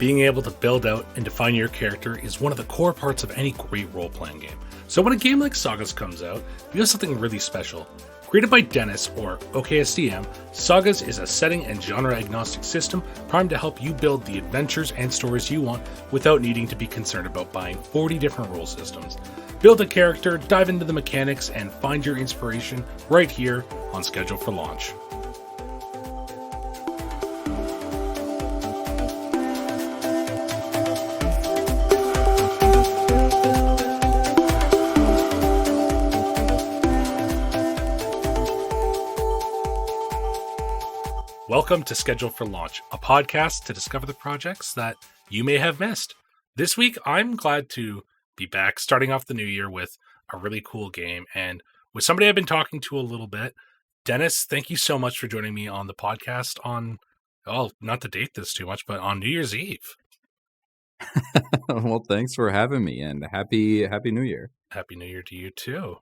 Being able to build out and define your character is one of the core parts of any great role-playing game. So when a game like SAGAS comes out, you have something really special. Created by Dennis, or OKSDM, SAGAS is a setting and genre agnostic system primed to help you build the adventures and stories you want without needing to be concerned about buying 40 different rule systems. Build a character, dive into the mechanics, and find your inspiration right here on Schedule for Launch. Welcome to Schedule for Launch, a podcast to discover the projects that you may have missed. This week, I'm glad to be back, starting off the new year with a really cool game, and with somebody I've been talking to a little bit. Dennis, thank you so much for joining me on the podcast on, not to date this too much, but on New Year's Eve. Well, thanks for having me, and Happy New Year. Happy New Year to you, too.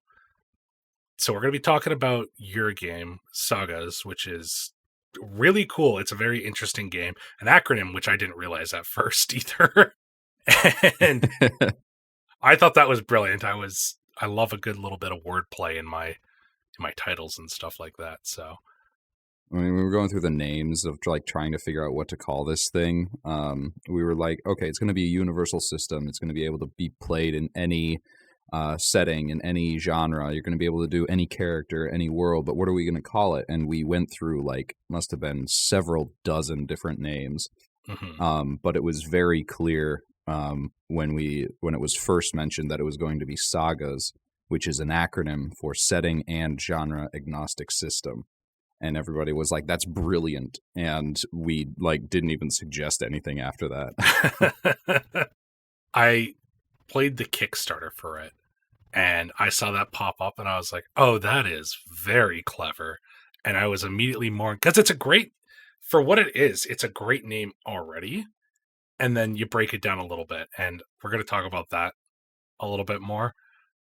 So we're going to be talking about your game, SAGAS, which is really cool. It's a very interesting game, an acronym which I didn't realize at first either. And I thought that was brilliant. I love a good little bit of wordplay in my titles and stuff like that. So I mean, we were going through the names of like trying to figure out what to call this thing. We were like, okay, it's going to be a universal system. It's going to be able to be played in any setting, in any genre. You're going to be able to do any character, any world, but what are we going to call it? And we went through must have been several dozen different names. Mm-hmm. But it was very clear when it was first mentioned that it was going to be SAGAS, which is an acronym for Setting and Genre Agnostic System. And everybody was like, that's brilliant. And we didn't even suggest anything after that. I played the Kickstarter for it, and I saw that pop up, and I was like, oh, that is very clever. And I was immediately more, because for what it is, it's a great name already. And then you break it down a little bit, and we're going to talk about that a little bit more.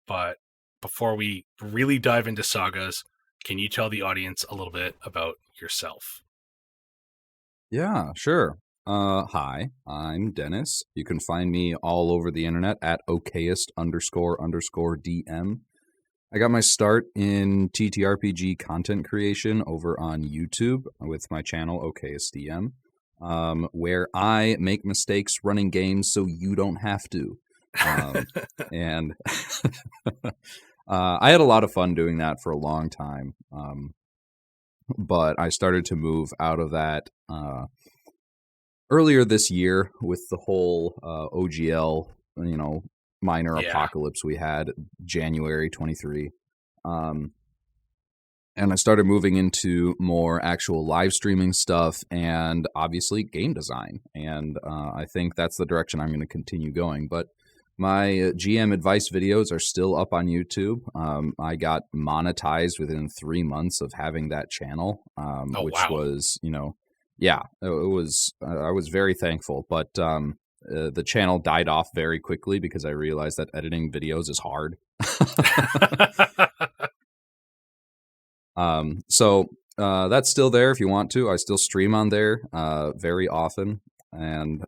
But before we really dive into SAGAS, can you tell the audience a little bit about yourself? Yeah, sure. Hi, I'm Dennis. You can find me all over the internet at okayest__DM. I got my start in TTRPG content creation over on YouTube with my channel OKSDM, where I make mistakes running games so you don't have to. And I had a lot of fun doing that for a long time, but I started to move out of that earlier this year with the whole OGL, minor apocalypse we had January 23. And I started moving into more actual live streaming stuff and obviously game design. And I think that's the direction I'm going to continue going. But my GM advice videos are still up on YouTube. I got monetized within 3 months of having that channel, which was, it was. I was very thankful, but the channel died off very quickly because I realized that editing videos is hard. So that's still there if you want to. I still stream on there very often, and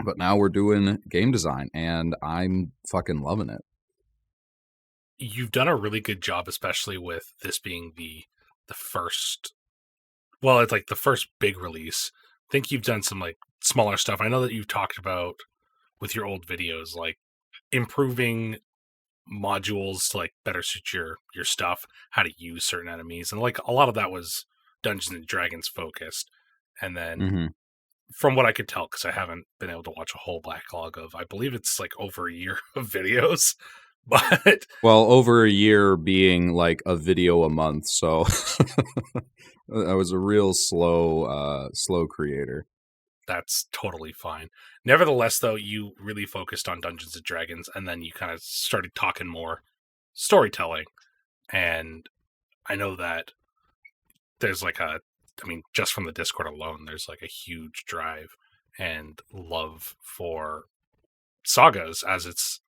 but now we're doing game design, and I'm fucking loving it. You've done a really good job, especially with this being the first. Well, it's like the first big release. I think you've done some smaller stuff. I know that you've talked about with your old videos, improving modules to better suit your stuff, how to use certain enemies. And a lot of that was Dungeons and Dragons focused. And then from what I could tell, because I haven't been able to watch a whole backlog of, I believe it's over a year of videos. But over a year being a video a month, so I was a real slow creator. That's totally fine. Nevertheless, though, you really focused on Dungeons and Dragons, and then you kind of started talking more storytelling. And I know that there's just from the Discord alone, there's a huge drive and love for SAGAS as it's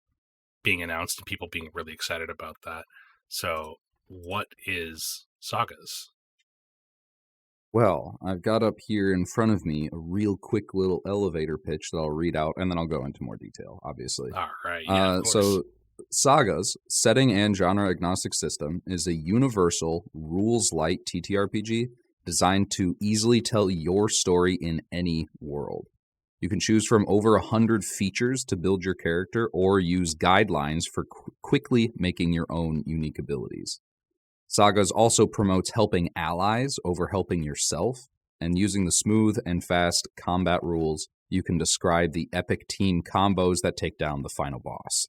being announced and people being really excited about that. So what is SAGAS? Well, I've got up here in front of me a real quick little elevator pitch that I'll read out, and then I'll go into more detail, obviously. All right, yeah, of course. So, SAGAS, Setting and Genre Agnostic System, is a universal, rules-light TTRPG designed to easily tell your story in any world. You can choose from over 100 features to build your character or use guidelines for quickly making your own unique abilities. SAGAS also promotes helping allies over helping yourself, and using the smooth and fast combat rules, you can describe the epic team combos that take down the final boss.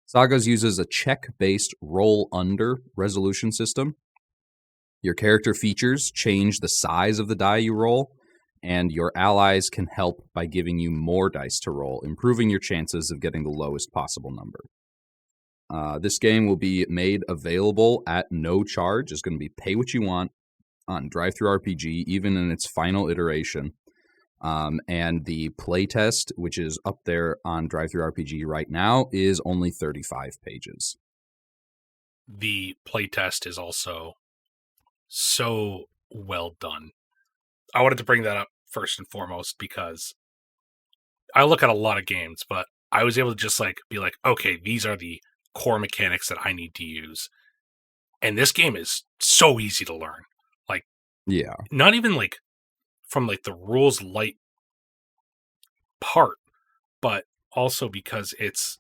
SAGAS uses a check-based roll-under resolution system. Your character features change the size of the die you roll, and your allies can help by giving you more dice to roll, improving your chances of getting the lowest possible number. This game will be made available at no charge. It's going to be pay what you want on DriveThruRPG, even in its final iteration. And the playtest, which is up there on DriveThruRPG right now, is only 35 pages. The playtest is also so well done. I wanted to bring that up first and foremost because I look at a lot of games, but I was able to just be like, okay, these are the core mechanics that I need to use. And this game is so easy to learn. Yeah. Not even from the rules light part, but also because it's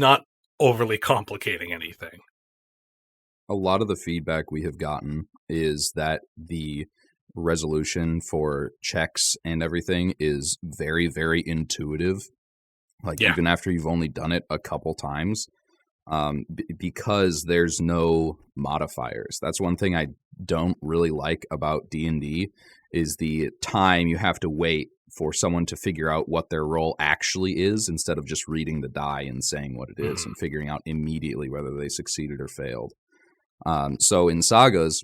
not overly complicating anything. A lot of the feedback we have gotten is that the resolution for checks and everything is very, very intuitive. Even after you've only done it a couple times, because there's no modifiers. That's one thing I don't really like about D&D is the time you have to wait for someone to figure out what their role actually is instead of just reading the die and saying what it is and figuring out immediately whether they succeeded or failed. So in SAGAS,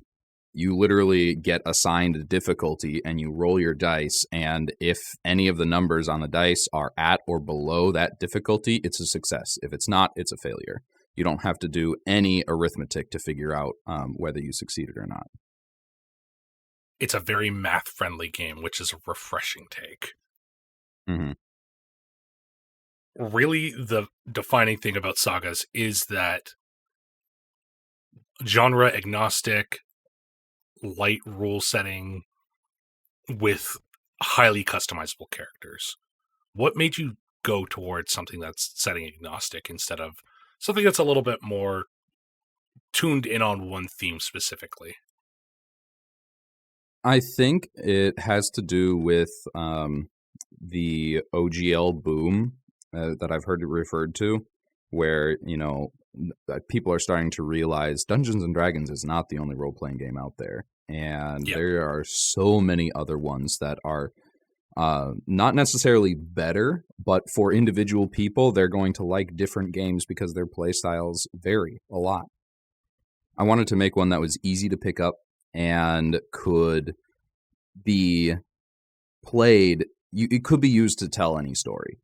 you literally get assigned a difficulty and you roll your dice, and if any of the numbers on the dice are at or below that difficulty, it's a success. If it's not, it's a failure. You don't have to do any arithmetic to figure out whether you succeeded or not. It's a very math-friendly game, which is a refreshing take. Mm-hmm. Really, the defining thing about SAGAS is that genre agnostic, light rule setting with highly customizable characters. What made you go towards something that's setting agnostic instead of something that's a little bit more tuned in on one theme specifically? I think it has to do with the OGL boom that I've heard it referred to, where, people are starting to realize Dungeons & Dragons is not the only role-playing game out there. And there are so many other ones that are not necessarily better, but for individual people, they're going to like different games because their play styles vary a lot. I wanted to make one that was easy to pick up and could be played. It could be used to tell any story.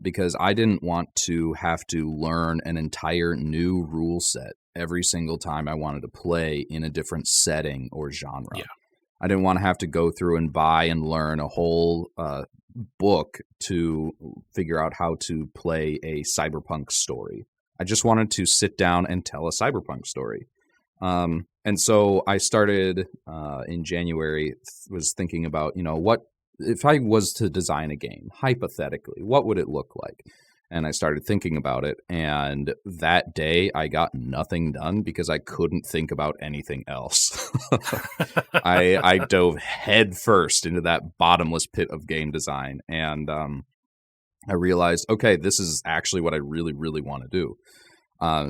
Because I didn't want to have to learn an entire new rule set every single time I wanted to play in a different setting or genre. Yeah. I didn't want to have to go through and buy and learn a whole book to figure out how to play a cyberpunk story. I just wanted to sit down and tell a cyberpunk story. And so I started in January, was thinking about, what if I was to design a game, hypothetically, what would it look like? And I started thinking about it, and that day I got nothing done because I couldn't think about anything else. I dove head first into that bottomless pit of game design, and I realized, okay, this is actually what I really, really want to do.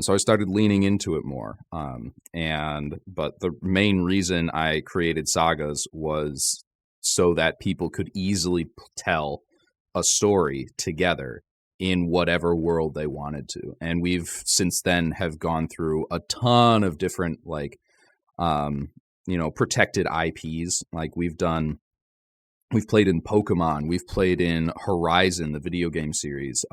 So I started leaning into it more. But the main reason I created SAGAS was so that people could easily tell a story together in whatever world they wanted to. And we've since then have gone through a ton of different protected IPs. We've played in Pokemon, we've played in Horizon, the video game series.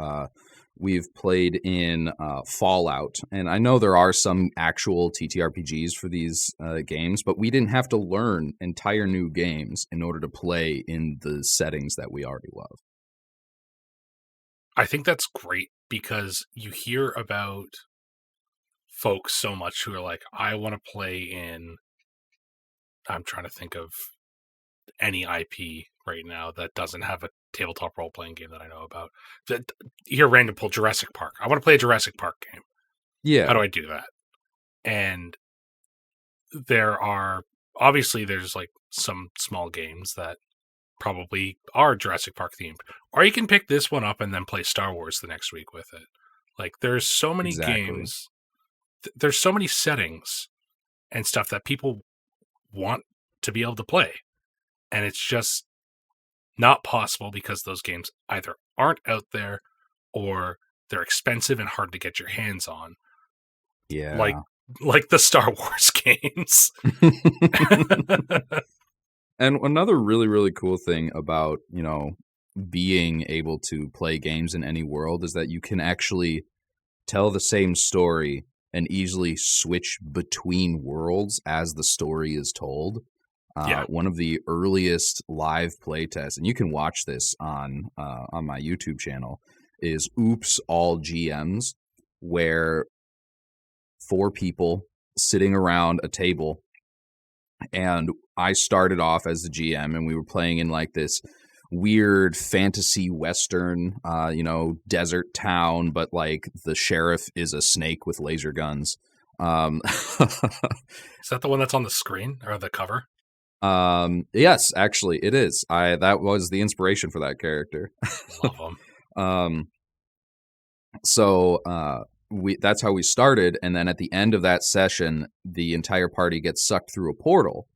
We've played in Fallout, and I know there are some actual TTRPGs for these games, but we didn't have to learn entire new games in order to play in the settings that we already love. I think that's great because you hear about folks so much who are like, I want to play in, I'm trying to think of any IP right now that doesn't have a tabletop role-playing game that I know about. You hear random pull Jurassic Park. I want to play a Jurassic Park game. Yeah. How do I do that? And there's like some small games that probably are Jurassic Park themed. Or you can pick this one up and then play Star Wars the next week with it. Like there's so many games, there's so many settings and stuff that people want to be able to play. And it's just not possible because those games either aren't out there or they're expensive and hard to get your hands on. Yeah. Like the Star Wars games. And another really, really cool thing about, being able to play games in any world is that you can actually tell the same story and easily switch between worlds as the story is told. One of the earliest live playtests, and you can watch this on my YouTube channel, is Oops All GMs, where 4 people sitting around a table, and I started off as the GM, and we were playing in like this weird fantasy western, desert town, but like the sheriff is a snake with laser guns. Is that the one that's on the screen or the cover? Yes, actually it is. That was the inspiration for that character. Love them. That's how we started, and then at the end of that session, the entire party gets sucked through a portal.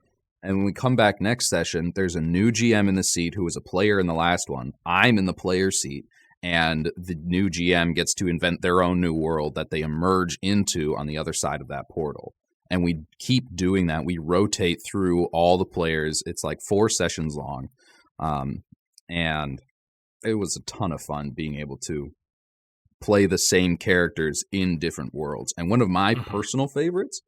And when we come back next session, there's a new GM in the seat who was a player in the last one. I'm in the player seat, and the new GM gets to invent their own new world that they emerge into on the other side of that portal. And we keep doing that. We rotate through all the players. It's like 4 sessions long. And it was a ton of fun being able to play the same characters in different worlds. And one of my personal favorites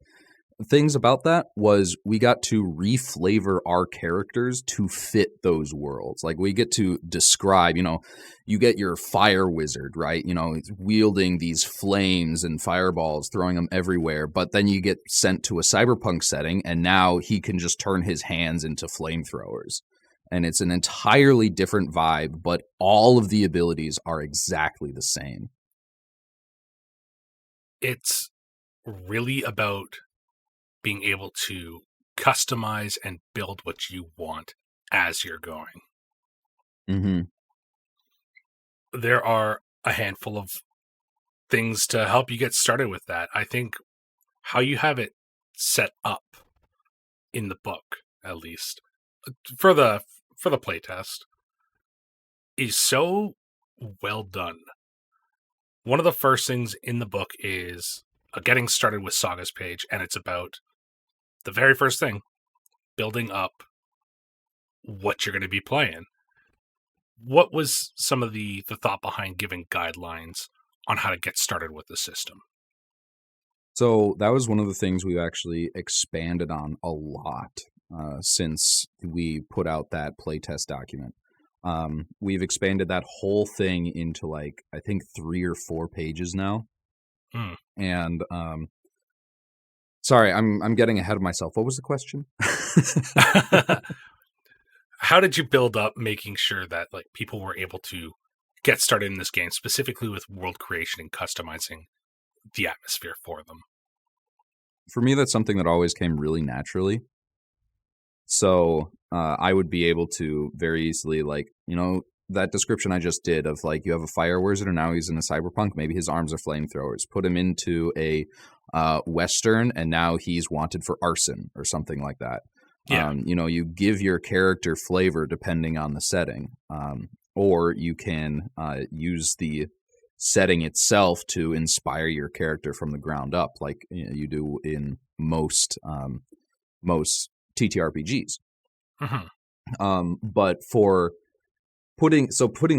things about that was we got to reflavor our characters to fit those worlds. Like we get to describe, you get your fire wizard, right? Wielding these flames and fireballs, throwing them everywhere. But then you get sent to a cyberpunk setting, and now he can just turn his hands into flamethrowers. And it's an entirely different vibe, but all of the abilities are exactly the same. It's really about being able to customize and build what you want as you're going. Mm-hmm. There are a handful of things to help you get started with that. I think how you have it set up in the book, at least for the playtest, is so well done. One of the first things in the book is a getting started with SAGAS page, and it's about the very first thing, building up what you're going to be playing. What was some of the thought behind giving guidelines on how to get started with the system? So that was one of the things we've actually expanded on a lot since we put out that playtest document. We've expanded that whole thing into I think 3 or 4 pages now. And sorry, I'm getting ahead of myself. What was the question? How did you build up making sure that people were able to get started in this game, specifically with world creation and customizing the atmosphere for them? For me, that's something that always came really naturally. So I would be able to very easily, that description I just did of you have a fire wizard and now he's in a cyberpunk. Maybe his arms are flamethrowers. Put him into a Western and now he's wanted for arson or something like that. Yeah. You give your character flavor depending on the setting. Or you can use the setting itself to inspire your character from the ground up, like you do in most TTRPGs. Mm-hmm. But for putting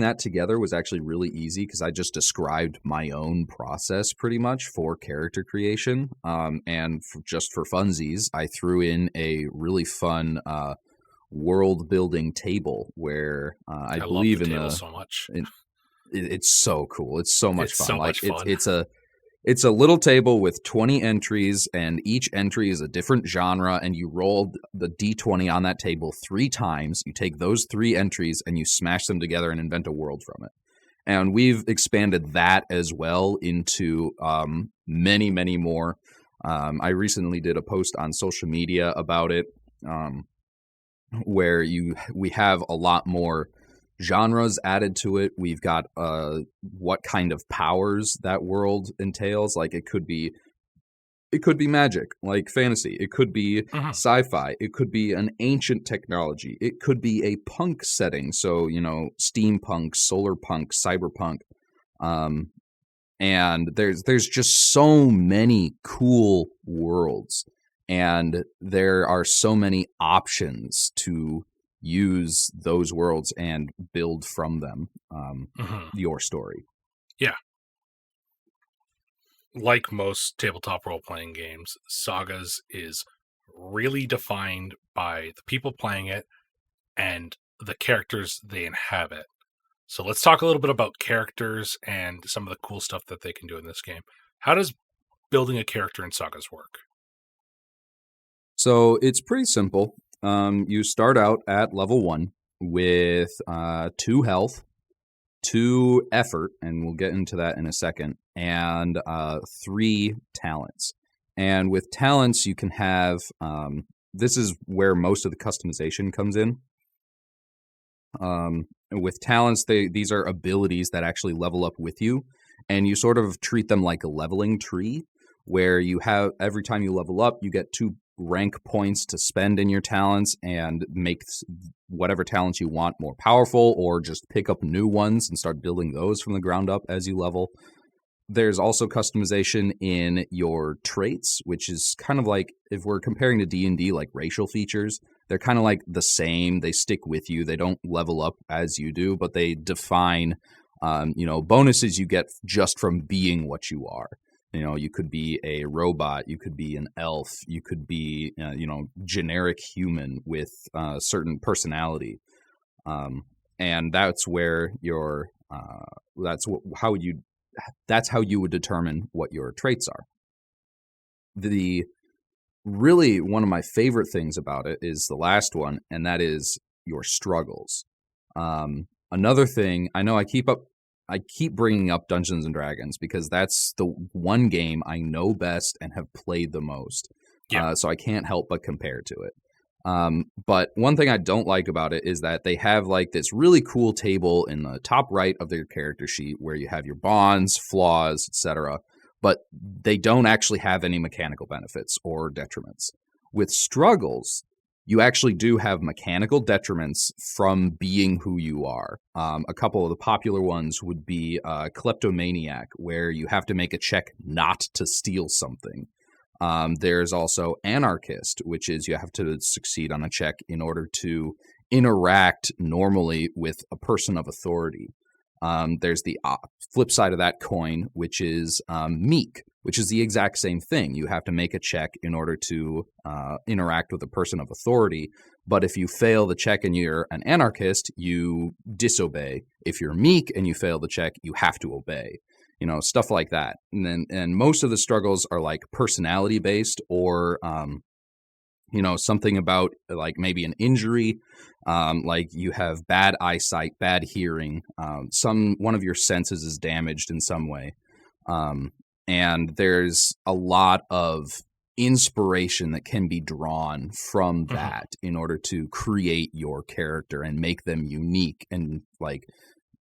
that together was actually really easy because I just described my own process pretty much for character creation. And just for funsies, I threw in a really fun world building table where I believe love the in table the so much. It's so cool. It's so much It's fun. so Like much fun. it's a little table with 20 entries, and each entry is a different genre, and you roll the D20 on that table 3 times. You take those 3 entries and you smash them together and invent a world from it. And we've expanded that as well into many, many more. I recently did a post on social media about it, where we have a lot more genres added to it. We've got what kind of powers that world entails. Like it could be magic, like fantasy. It could be sci-fi. It could be an ancient technology. It could be a punk setting. So, steampunk, solar punk, cyberpunk. And there's just so many cool worlds, and there are so many options to use those worlds and build from them your story. Yeah. Like most tabletop role-playing games, Sagas is really defined by the people playing it and the characters they inhabit. So let's talk a little bit about characters and some of the cool stuff that they can do in this game. How does building a character in Sagas work? So it's pretty simple. You start out at level 1 with 2 health, 2 effort, and we'll get into that in a second, and 3 talents. And with talents, you can have this is where most of the customization comes in. With talents, these are abilities that actually level up with you, and you sort of treat them like a leveling tree, where you have every time you level up, you get 2 rank points to spend in your talents and make whatever talents you want more powerful, or just pick up new ones and start building those from the ground up as you level. There's also customization in your traits, which is kind of like, if we're comparing to D&D, like racial features, they're kind of like the same. They stick with you. They don't level up as you do, but they define, bonuses you get just from being what you are. You could be a robot, you could be an elf, you could be, generic human with certain personality. And that's where that's how you would determine what your traits are. Really, one of my favorite things about it is the last one, and that is your struggles. Another thing, I know I keep bringing up Dungeons and Dragons because that's the one game I know best and have played the most. Yeah. So I can't help but compare to it. But one thing I don't like about it is that they have like this really cool table in the top right of their character sheet where you have your bonds, flaws, etc. But they don't actually have any mechanical benefits or detriments. With struggles, you actually do have mechanical detriments from being who you are. A couple of the popular ones would be kleptomaniac, where you have to make a check not to steal something. There's also anarchist, which is you have to succeed on a check in order to interact normally with a person of authority. There's the flip side of that coin, which is meek, which is the exact same thing. You have to make a check in order to interact with a person of authority. But if you fail the check and you're an anarchist, you disobey. If you're meek and you fail the check, you have to obey. Stuff like that. And most of the struggles are like personality based, or something about like maybe an injury, like you have bad eyesight, bad hearing, one of your senses is damaged in some way. And there's a lot of inspiration that can be drawn from that in order to create your character and make them unique and like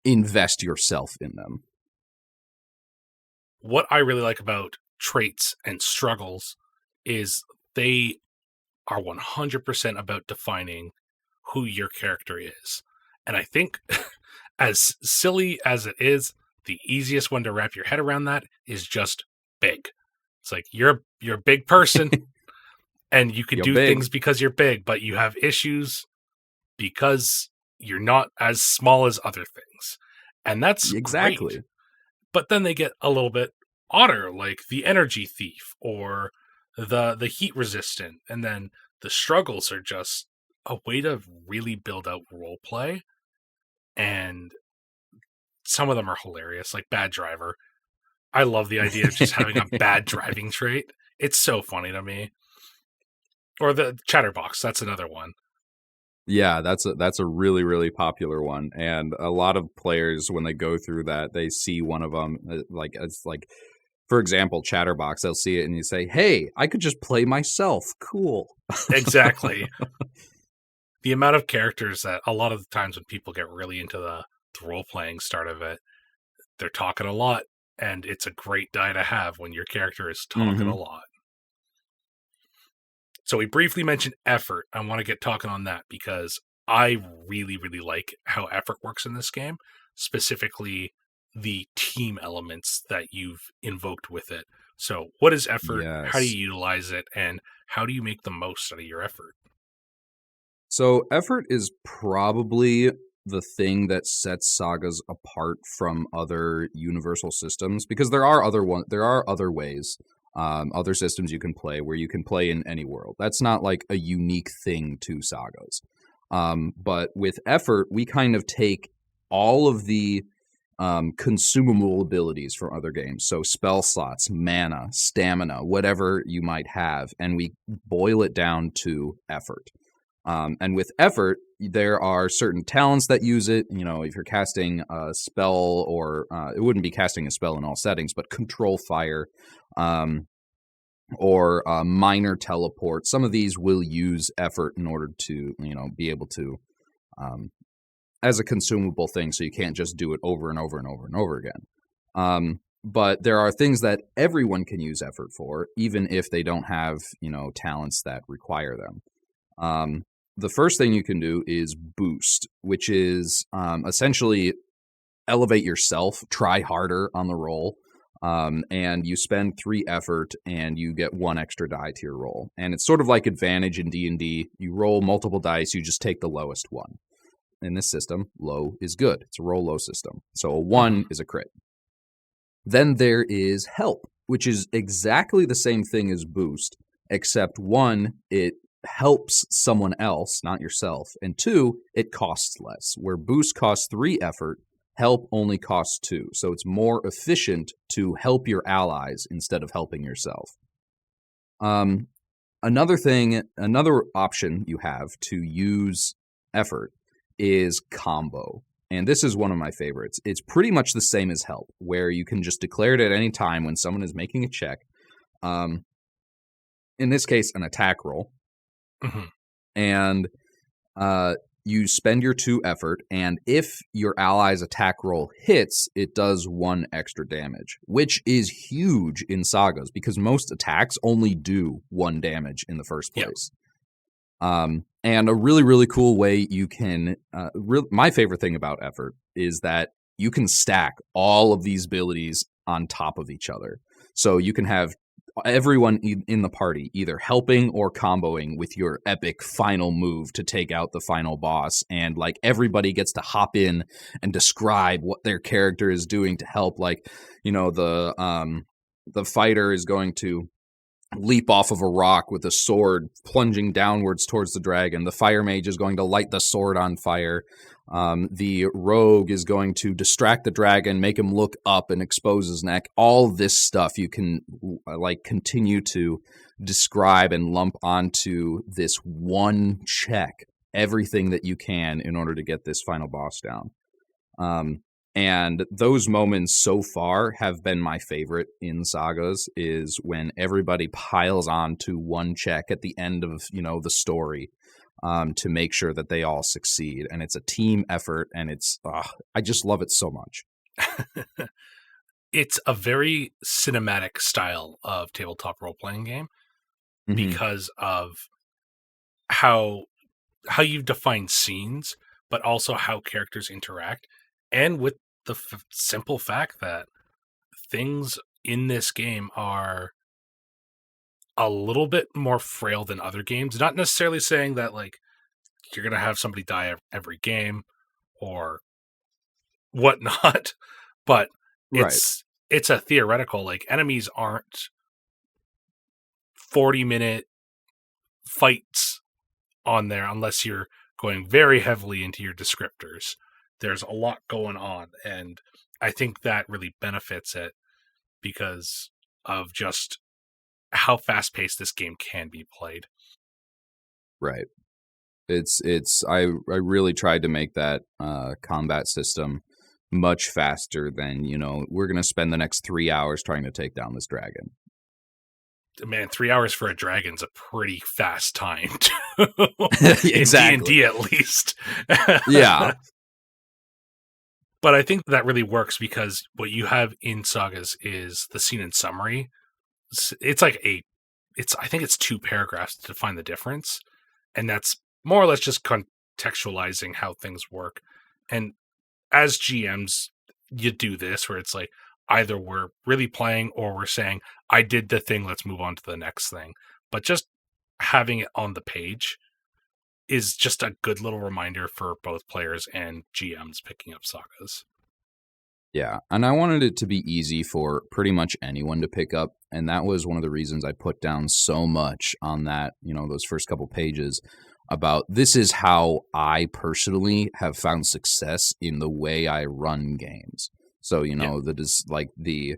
invest yourself in them. What I really like about traits and struggles is they are 100% about defining who your character is. And I think as silly as it is, the easiest one to wrap your head around that is just big. It's like you're a big person and you can do things because you're big, but you have issues because you're not as small as other things. And that's exactly great. But then they get a little bit odder, like the energy thief or the heat resistant, and then the struggles are just a way to really build out role play. And some of them are hilarious, like Bad Driver. I love the idea of just having a bad driving trait. It's so funny to me. Or the Chatterbox, that's another one. Yeah, that's a really, really popular one, and a lot of players, when they go through that, they see one of them, it's like, for example, Chatterbox. They'll see it and you say, "Hey, I could just play myself. Cool." Exactly. The amount of characters that a lot of the times when people get really into the role playing start of it, they're talking a lot, and it's a great die to have when your character is talking a lot. So we briefly mentioned effort. I want to get talking on that because I really, really like how effort works in this game, specifically the team elements that you've invoked with it. So what is effort? Yes. How do you utilize it? And how do you make the most out of your effort? So effort is probably the thing that sets Sagas apart from other universal systems, because there are other ways, other systems you can play where you can play in any world. That's not like a unique thing to Sagas. But with effort, we kind of take all of the consumable abilities from other games. So spell slots, mana, stamina, whatever you might have, and we boil it down to effort. And with effort, there are certain talents that use it. You know, if you're casting a spell, or it wouldn't be casting a spell in all settings, but control fire, or minor teleport. Some of these will use effort in order to, be able to, as a consumable thing, so you can't just do it over and over and over and over again. But there are things that everyone can use effort for, even if they don't have, talents that require them. The first thing you can do is boost, which is essentially elevate yourself, try harder on the roll, and you spend 3 effort and you get 1 extra die to your roll. And it's sort of like advantage in D&D. You roll multiple dice, you just take the lowest one. In this system, low is good. It's a roll low system. So a 1 is a crit. Then there is help, which is exactly the same thing as boost, except 1, it helps someone else, not yourself, and 2, it costs less. Where boost costs 3 effort, help only costs 2. So it's more efficient to help your allies instead of helping yourself. Another option you have to use effort is combo. And this is one of my favorites. It's pretty much the same as help, where you can just declare it at any time when someone is making a check. In this case, an attack roll. And you spend your 2 effort, and if your ally's attack roll hits, it does 1 extra damage, which is huge in Sagas because most attacks only do 1 damage in the first place. Yep. And a really, really cool way you can, my favorite thing about effort is that you can stack all of these abilities on top of each other. So you can have everyone in the party either helping or comboing with your epic final move to take out the final boss, and like everybody gets to hop in and describe what their character is doing to help. Like, the fighter is going to leap off of a rock with a sword plunging downwards towards the dragon. The fire mage is going to light the sword on fire. The rogue is going to distract the dragon, make him look up and expose his neck. All this stuff you can continue to describe and lump onto this one check, everything that you can in order to get this final boss down. And those moments so far have been my favorite in Sagas, is when everybody piles on to one check at the end of, the story, to make sure that they all succeed. And it's a team effort, and I just love it so much. It's a very cinematic style of tabletop role-playing game because of how you define scenes, but also how characters interact, and with the simple fact that things in this game are a little bit more frail than other games. Not necessarily saying that you're going to have somebody die every game, or whatnot. But Right. it's a theoretical, like, enemies aren't 40-minute fights on there unless you're going very heavily into your descriptors. There's a lot going on, and I think that really benefits it because of just how fast-paced this game can be played. Right. I really tried to make that combat system much faster than, we're going to spend the next 3 hours trying to take down this dragon. Man, 3 hours for a dragon's a pretty fast time. Exactly. In D&D, at least. Yeah. But I think that really works because what you have in Sagas is the scene and summary. It's like I think it's 2 paragraphs to define the difference. And that's more or less just contextualizing how things work. And as GMs, you do this where it's like, either we're really playing or we're saying, I did the thing, let's move on to the next thing. But just having it on the page is just a good little reminder for both players and GMs picking up Sagas. Yeah, and I wanted it to be easy for pretty much anyone to pick up, and that was one of the reasons I put down so much on that, those first couple pages about this is how I personally have found success in the way I run games. So, that is like the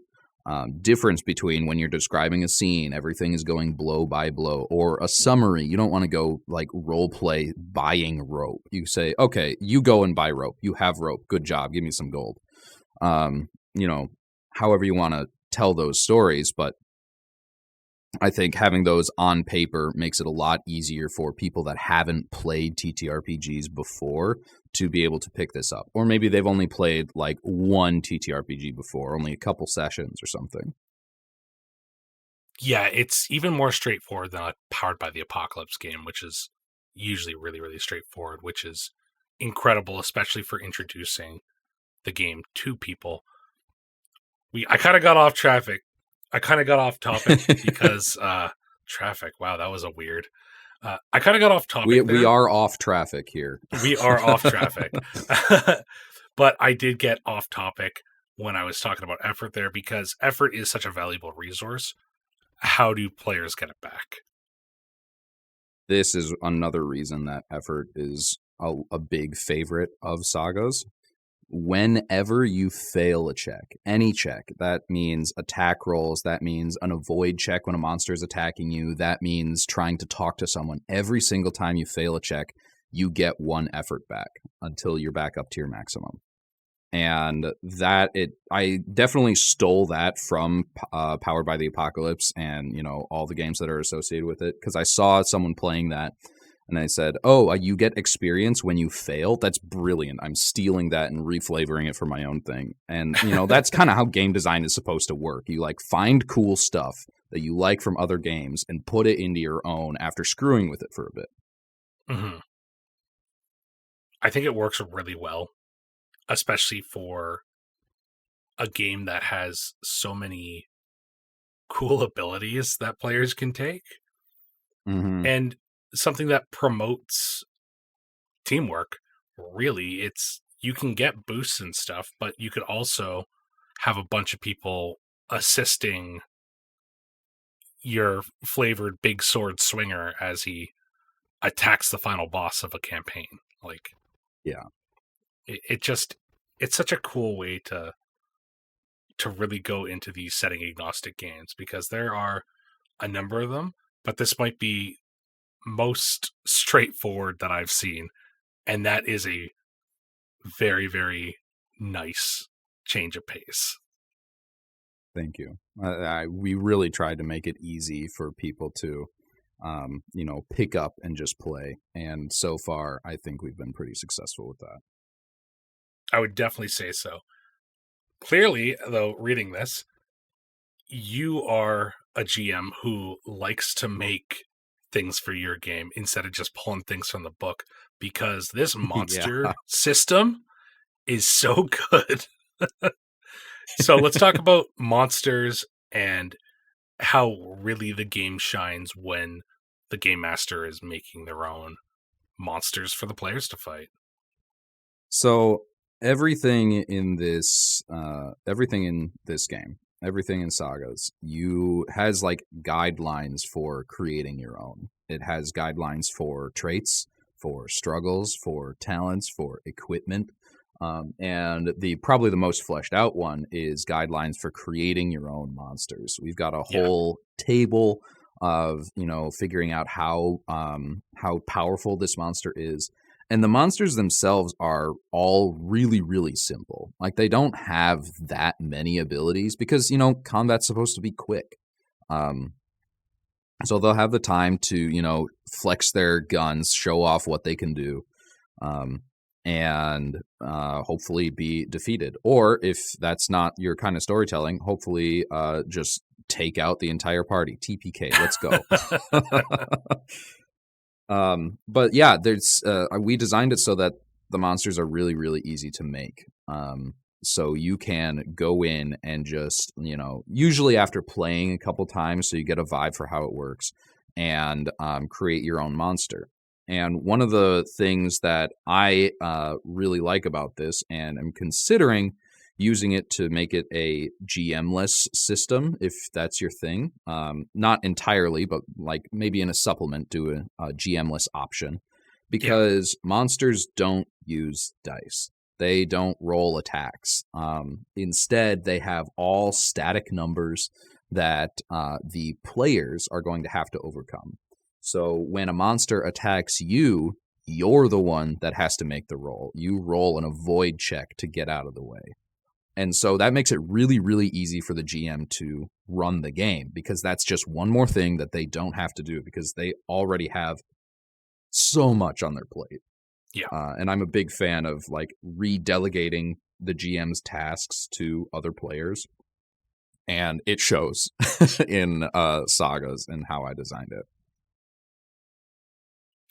difference between when you're describing a scene, everything is going blow by blow, or a summary. You don't want to go like role play buying rope. You say, okay, you go and buy rope. You have rope. Good job. Give me some gold. However you want to tell those stories, but I think having those on paper makes it a lot easier for people that haven't played TTRPGs before to be able to pick this up. Or maybe they've only played like one TTRPG before, only a couple sessions or something. Yeah, it's even more straightforward than a Powered by the Apocalypse game, which is usually really, really straightforward, which is incredible, especially for introducing the game to people. I kind of got off traffic. I kind of got off topic because traffic. Wow, that was a weird. I kind of got off topic. We are off traffic here. We are off traffic. But I did get off topic when I was talking about effort there because effort is such a valuable resource. How do players get it back? This is another reason that effort is a big favorite of Sagas. Whenever you fail a check, any check, that means attack rolls, that means an avoid check when a monster is attacking you, that means trying to talk to someone. Every single time you fail a check, you get 1 effort back until you're back up to your maximum. And I definitely stole that from Powered by the Apocalypse and, all the games that are associated with it, because I saw someone playing that. And I said, oh, you get experience when you fail? That's brilliant. I'm stealing that and reflavoring it for my own thing. And, that's kind of how game design is supposed to work. You, find cool stuff that you like from other games and put it into your own after screwing with it for a bit. Mm-hmm. I think it works really well, especially for a game that has so many cool abilities that players can take. Mm-hmm. And something that promotes teamwork. Really, you can get boosts and stuff, but you could also have a bunch of people assisting your flavored big sword swinger as he attacks the final boss of a campaign. Yeah, it's such a cool way to really go into these setting agnostic games because there are a number of them, but this might be most straightforward that I've seen, and that is a very, very nice change of pace. Thank you. We really tried to make it easy for people to, pick up and just play, and so far, I think we've been pretty successful with that. I would definitely say so. Clearly, though, reading this, you are a GM who likes to make things for your game instead of just pulling things from the book, because this monster system is so good. So let's talk about monsters and how really the game shines when the game master is making their own monsters for the players to fight. So everything in this game, everything in Sagas, has like guidelines for creating your own. It has guidelines for traits, for struggles, for talents, for equipment. And probably the most fleshed out one is guidelines for creating your own monsters. We've got a whole table of figuring out how powerful this monster is. And the monsters themselves are all really, really simple. Like, they don't have that many abilities because, combat's supposed to be quick. So they'll have the time to, flex their guns, show off what they can do, and hopefully be defeated. Or if that's not your kind of storytelling, hopefully just take out the entire party. TPK, let's go. But yeah, we designed it so that the monsters are really, really easy to make. So you can go in and just, usually after playing a couple times, so you get a vibe for how it works, and create your own monster. And one of the things that I really like about this, and I'm considering using it to make it a GM-less system, if that's your thing. Not entirely, but like maybe in a supplement, do a GM-less option. Because monsters don't use dice. They don't roll attacks. Instead, they have all static numbers that the players are going to have to overcome. So when a monster attacks you, you're the one that has to make the roll. You roll an avoid check to get out of the way. And so that makes it really, really easy for the GM to run the game, because that's just one more thing that they don't have to do because they already have so much on their plate. Yeah. And I'm a big fan of like redelegating the GM's tasks to other players. And it shows in Sagas and how I designed it.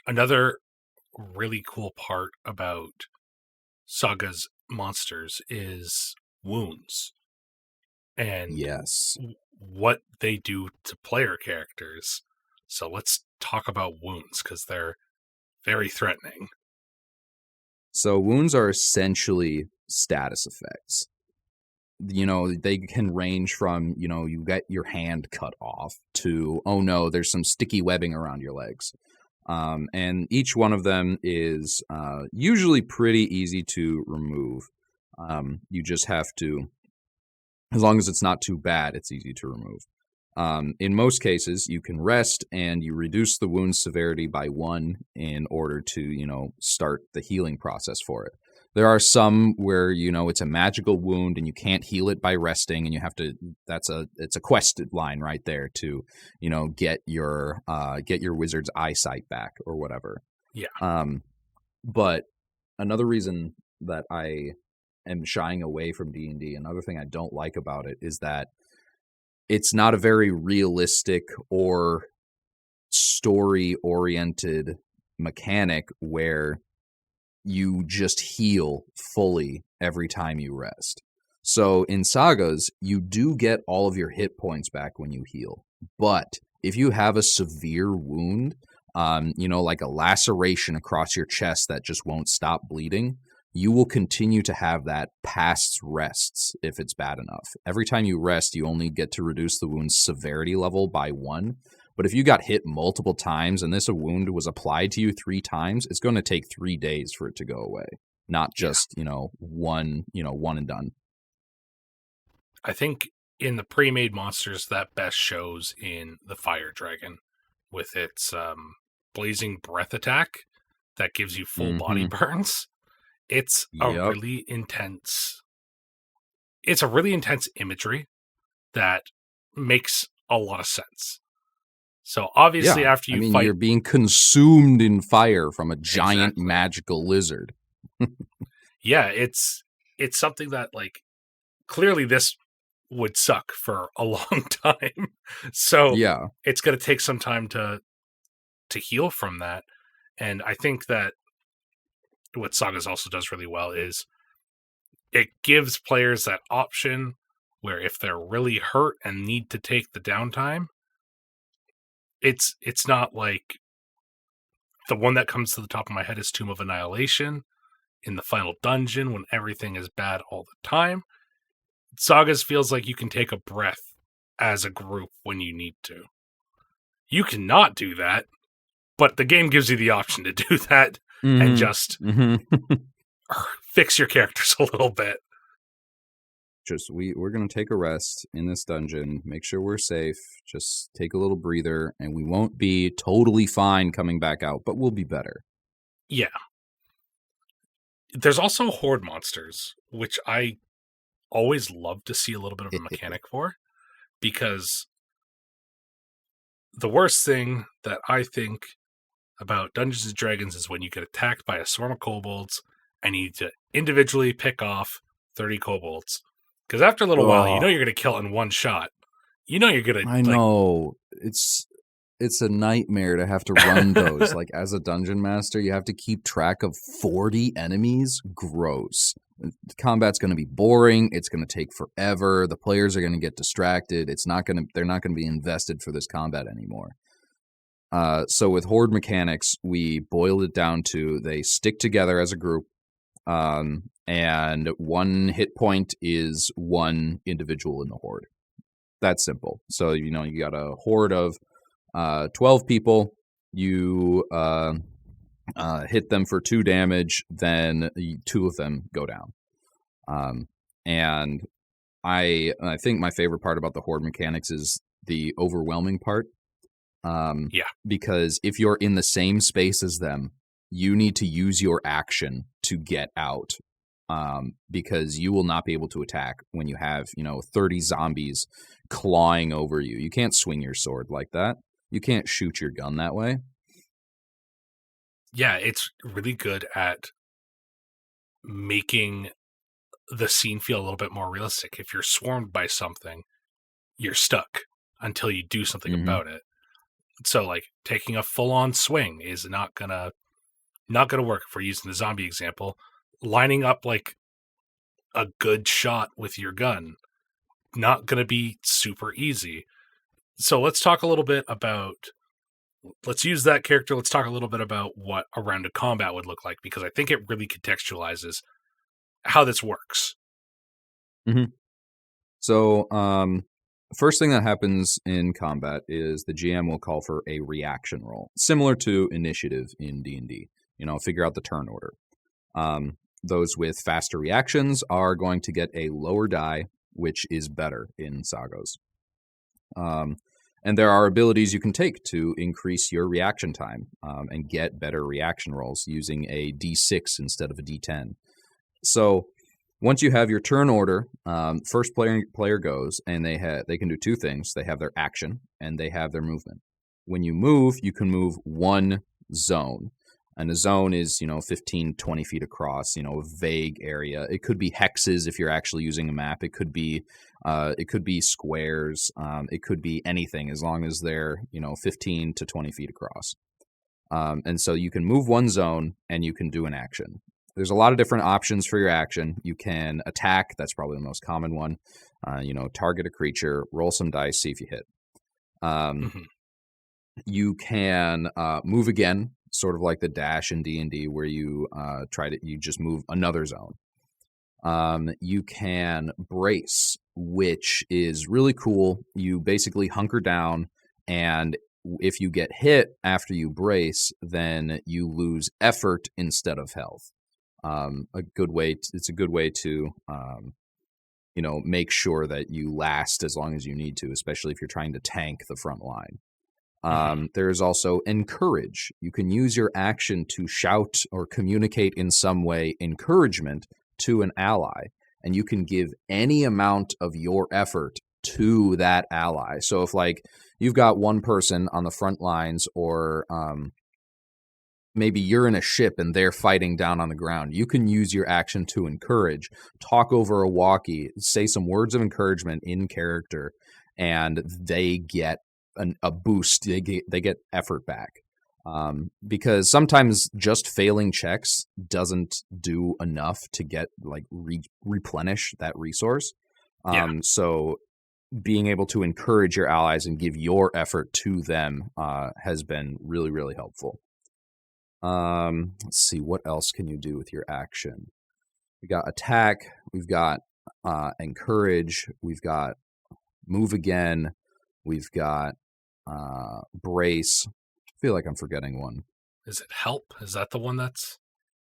Another really cool part about Saga's monsters is wounds. And yes, what they do to player characters. So let's talk about wounds, because they're very threatening. So wounds are essentially status effects. They can range from, you get your hand cut off to, oh no, there's some sticky webbing around your legs. And each one of them is usually pretty easy to remove. You just have to, as long as it's not too bad, it's easy to remove. In most cases, you can rest and you reduce the wound severity by 1 in order to, start the healing process for it. There are some where, it's a magical wound and you can't heal it by resting, and you have to, it's a quest line right there to, get your wizard's eyesight back or whatever. Yeah. But another reason that I am shying away from D&D, another thing I don't like about it, is that it's not a very realistic or story-oriented mechanic where you just heal fully every time you rest. So in Sagas, you do get all of your hit points back when you heal. But if you have a severe wound, like a laceration across your chest that just won't stop bleeding, you will continue to have that past rests if it's bad enough. Every time you rest, you only get to reduce the wound's severity level by 1. But if you got hit multiple times and this wound was applied to you 3 times, it's going to take 3 days for it to go away, not just, one and done. I think in the pre-made monsters, that best shows in the Fire Dragon with its blazing breath attack that gives you full body burns. It's a really intense imagery that makes a lot of sense. So obviously after you fight... you're being consumed in fire from a giant magical lizard. Yeah, it's something that, like, clearly this would suck for a long time. So it's going to take some time to heal from that. And I think that what Sagas also does really well is it gives players that option where if they're really hurt and need to take the downtime, it's not like the one that comes to the top of my head is Tomb of Annihilation. in the final dungeon when everything is bad all the time. Sagas feels like you can take a breath as a group when you need to. You cannot do that, but the game gives you the option to do that and just fix your characters a little bit. Just we're going to take a rest in this dungeon, make sure we're safe, just take a little breather, and we won't be totally fine coming back out, but we'll be better. Yeah. There's also horde monsters, which I always love to see a little bit of a mechanic for, because the worst thing that I think about Dungeons & Dragons is when you get attacked by a swarm of kobolds and you need to individually pick off 30 kobolds. Because after a little while, you know you're going to kill in one shot. You know you're going to... I know. It's a nightmare to have to run those. Like, as a dungeon master, you have to keep track of 40 enemies. Gross. Combat's going to be boring. It's going to take forever. The players are going to get distracted. They're not going to be invested for this combat anymore. So with horde mechanics, we boiled it down to they stick together as a group, and one hit point is one individual in the horde. That's simple. So, you got a horde of 12 people. You hit them for 2 damage, then 2 of them go down. And I think my favorite part about the horde mechanics is the overwhelming part. Because if you're in the same space as them, you need to use your action to get out. Because you will not be able to attack when you have, 30 zombies clawing over you. You can't swing your sword like that. You can't shoot your gun that way. Yeah, it's really good at making the scene feel a little bit more realistic. If you're swarmed by something, you're stuck until you do something about it. So, like, taking a full-on swing is not gonna work if we're using the zombie example. Lining up, like, a good shot with your gun, not gonna be super easy. So let's talk a little bit about... Let's use that character. Let's talk a little bit about what a round of combat would look like, because I think it really contextualizes how this works. So, first thing that happens in combat is the GM will call for a reaction roll, similar to initiative in D&D. Figure out the turn order. Those with faster reactions are going to get a lower die, which is better in SAGAS. And there are abilities you can take to increase your reaction time and get better reaction rolls using a D6 instead of a D10. So once you have your turn order, first player goes, and they can do 2 things. They have their action, and they have their movement. When you move, you can move 1 zone. And a zone is, 15, 20 feet across, a vague area. It could be hexes if you're actually using a map. It could be squares. It could be anything as long as they're, 15 to 20 feet across. And so you can move 1 zone and you can do an action. There's a lot of different options for your action. You can attack. That's probably the most common one. Target a creature, roll some dice, see if you hit. You can move again, sort of like the dash in D&D, where you you just move another zone. You can brace, which is really cool. You basically hunker down, and if you get hit after you brace, then you lose effort instead of health. It's a good way to make sure that you last as long as you need to, especially if you're trying to tank the front line. There is also encourage. You can use your action to shout or communicate in some way encouragement to an ally, and you can give any amount of your effort to that ally. So if, like, you've got one person on the front lines, or maybe you're in a ship and they're fighting down on the ground, you can use your action to encourage, talk over a walkie, say some words of encouragement in character, and they get a boost. They get effort back, because sometimes just failing checks doesn't do enough to get replenish that resource. So being able to encourage your allies and give your effort to them has been really, really helpful. Let's see, what else can you do with your action? We got attack, we've got encourage, we've got move again, we've got brace. I feel like I'm forgetting one. Is it help? Is that the one that's...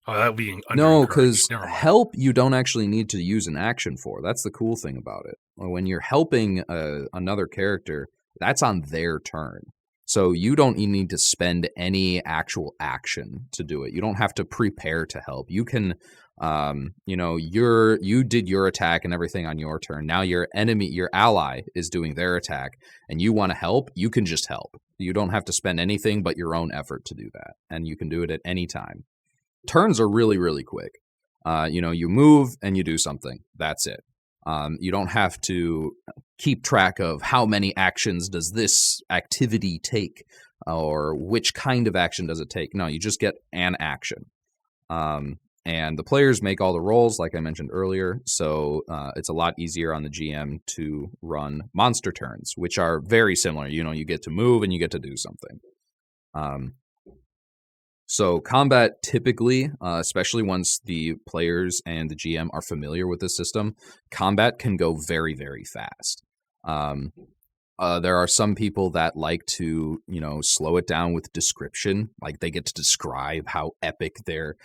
Oh, that would be under No, because Never mind. help you don't actually need to use an action for. That's the cool thing about it. When you're helping another character, that's on their turn. So you don't even need to spend any actual action to do it. You don't have to prepare to help. You can, you did your attack and everything on your turn. Now your enemy, your ally is doing their attack and you want to help, you can just help. You don't have to spend anything but your own effort to do that. And you can do it at any time. Turns are really, really quick. You move and you do something. That's it. You don't have to keep track of how many actions does this activity take or which kind of action does it take. No, you just get an action. And the players make all the rolls, like I mentioned earlier, so it's a lot easier on the GM to run monster turns, which are very similar. You get to move and you get to do something. So combat typically, especially once the players and the GM are familiar with the system, combat can go very, very fast. There are some people that like to, slow it down with description. Like they get to describe how epic they're,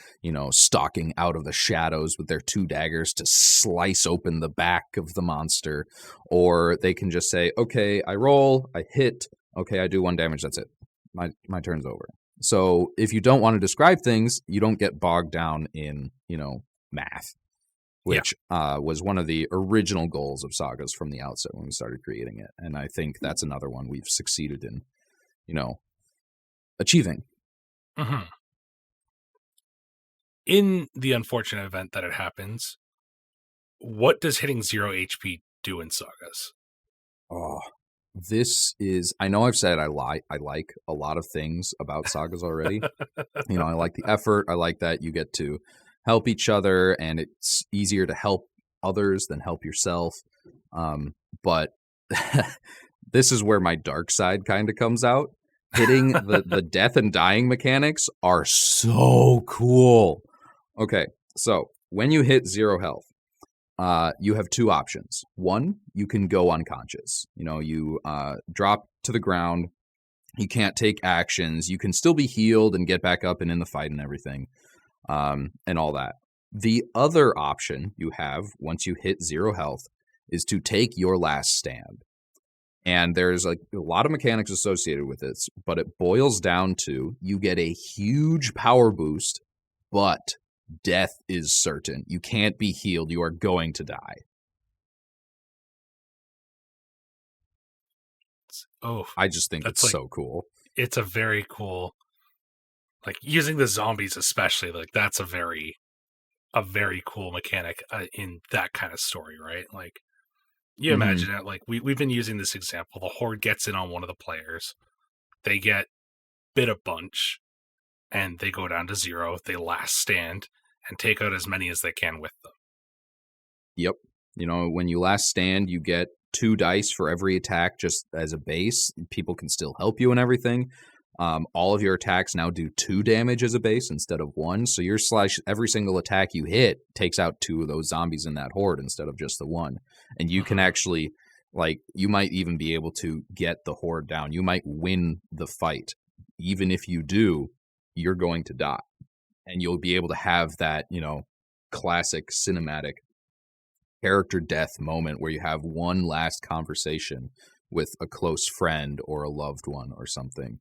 stalking out of the shadows with their 2 daggers to slice open the back of the monster. Or they can just say, okay, I roll, I hit, okay, I do 1 damage, that's it. My turn's over. So if you don't want to describe things, you don't get bogged down in, math, which was one of the original goals of Sagas from the outset when we started creating it. And I think that's another one we've succeeded in, achieving. Mm-hmm. In the unfortunate event that it happens, what does hitting 0 HP do in Sagas? Oh, this is, I know I've said I like a lot of things about Sagas already. I like the effort. I like that you get to help each other and it's easier to help others than help yourself. But this is where my dark side kind of comes out. Hitting the death and dying mechanics are so cool. Okay, so when you hit 0 health, you have 2 options. One, you can go unconscious. You drop to the ground. You can't take actions. You can still be healed and get back up and in the fight and everything, and all that. The other option you have once you hit 0 health is to take your last stand. And there's a lot of mechanics associated with this, but it boils down to you get a huge power boost, but death is certain. You can't be healed. You are going to die. Oh, I just think it's so cool. It's a very cool, using the zombies especially, that's a very cool mechanic in that kind of story, right? You imagine it, we've been using this example. The Horde gets in on one of the players. They get bit a bunch, and they go down to 0. They last stand and take out as many as they can with them. Yep. When you last stand, you get 2 dice for every attack just as a base. People can still help you and everything. All of your attacks now do 2 damage as a base instead of 1. So your every single attack you hit takes out 2 of those zombies in that horde instead of just the 1. And you can actually, you might even be able to get the horde down. You might win the fight. Even if you do, you're going to die. And you'll be able to have that, classic cinematic character death moment where you have one last conversation with a close friend or a loved one or something.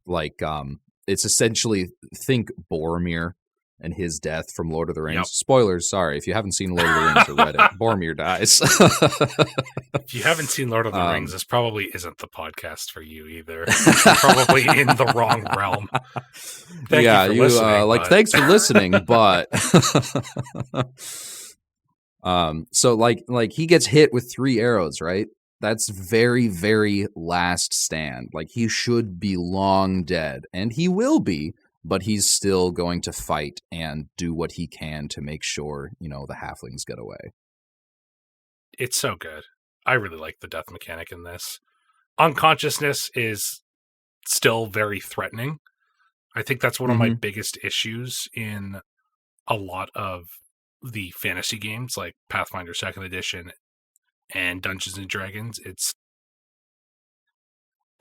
It's essentially, think Boromir and his death from Lord of the Rings. Yep. Spoilers, sorry, if you haven't seen Lord of the Rings or read it, Boromir dies. If you haven't seen Lord of the Rings, this probably isn't the podcast for you either. You're probably in the wrong realm. Thank you for listening. Thanks for listening, but so he gets hit with 3 arrows, right? That's very, very last stand. He should be long dead, and he will be, but he's still going to fight and do what he can to make sure, the halflings get away. It's so good. I really like the death mechanic in this. Unconsciousness is still very threatening. I think that's one of my biggest issues in a lot of the fantasy games like Pathfinder 2nd Edition and Dungeons and Dragons. It's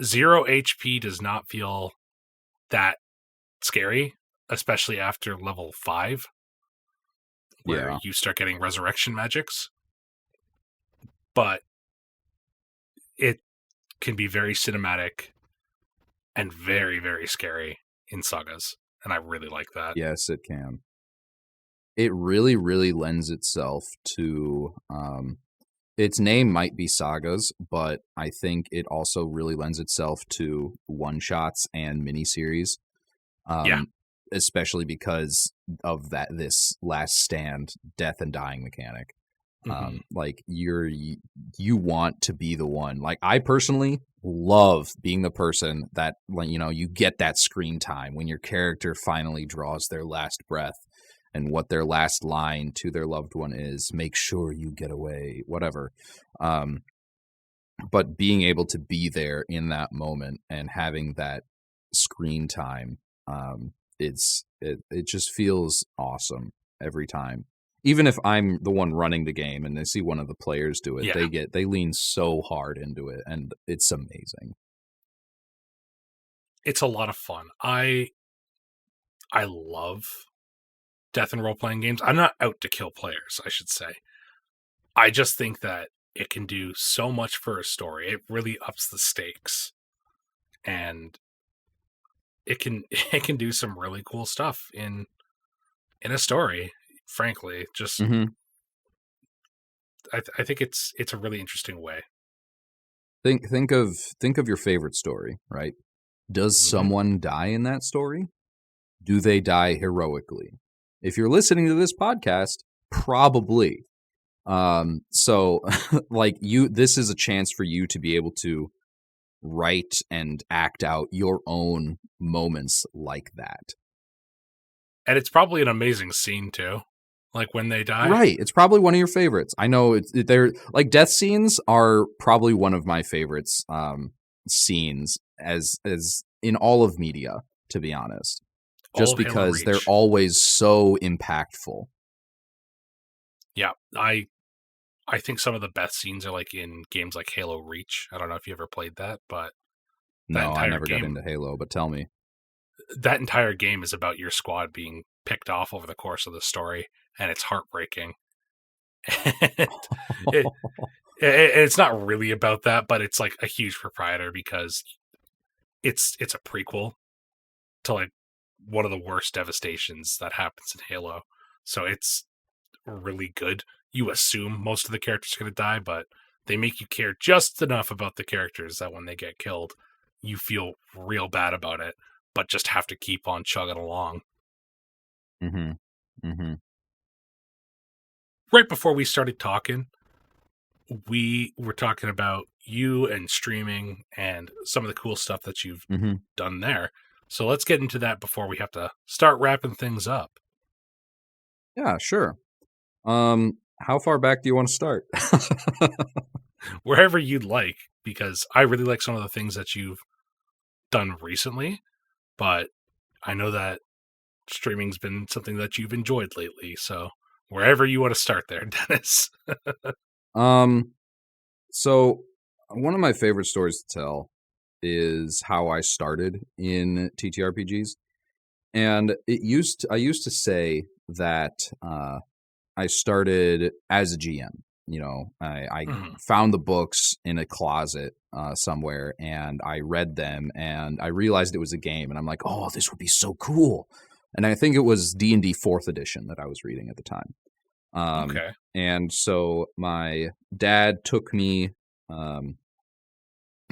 0 HP does not feel that scary, especially after level 5, where you start getting resurrection magics. But it can be very cinematic and very, very scary in Sagas, and I really like that. Yes, it can. It really, really lends itself to... its name might be Sagas, but I think it also really lends itself to one-shots and miniseries. Especially because of this last stand, death and dying mechanic. Like you want to be the one. Like I personally love being the person that, you know, you get that screen time when your character finally draws their last breath and what their last line to their loved one is. Make sure you get away, whatever. But being able to be there in that moment and having that screen time, it just feels awesome every time. Even if I'm the one running the game and I see one of the players do it, they lean so hard into it, and it's amazing. It's a lot of fun. I love death and role-playing games. I'm not out to kill players, I should say. I just think that it can do so much for a story. It really ups the stakes. And it can do some really cool stuff in a story, frankly. Just I think it's a really interesting way. Think of your favorite story, right? Does someone die in that story? Do they die heroically? If you're listening to this podcast, probably. So like this is a chance for you to be able to write and act out your own moments like that. And it's probably an amazing scene too. Like when they die. Right. It's probably one of your favorites. I know they're like death scenes are probably one of my favorites scenes as in all of media, to be honest. Just because they're always so impactful. Yeah, I think some of the best scenes are like in games like Halo Reach. I don't know if you ever played that, but no, I never got into Halo, but tell me. That entire game is about your squad being picked off over the course of the story, and it's heartbreaking. It's not really about that, but it's like a huge proprietor because it's a prequel to like one of the worst devastations that happens in Halo. So it's really good. You assume most of the characters are going to die, but they make you care just enough about the characters that when they get killed, you feel real bad about it, but just have to keep on chugging along. Right before we started talking, we were talking about you and streaming and some of the cool stuff that you've done there. So let's get into that before we have to start wrapping things up. Yeah, sure. How far back do you want to start? Wherever you'd like, because I really like some of the things that you've done recently, but I know that streaming's been something that you've enjoyed lately. So wherever you want to start there, Dennis. So one of my favorite stories to tell is how I started in TTRPGs. And I used to say that I started as a GM. You know, I found the books in a closet somewhere, and I read them, and I realized it was a game, and I'm like, oh, this would be so cool. And I think it was D&D 4th edition that I was reading at the time. Okay. And so my dad took me, and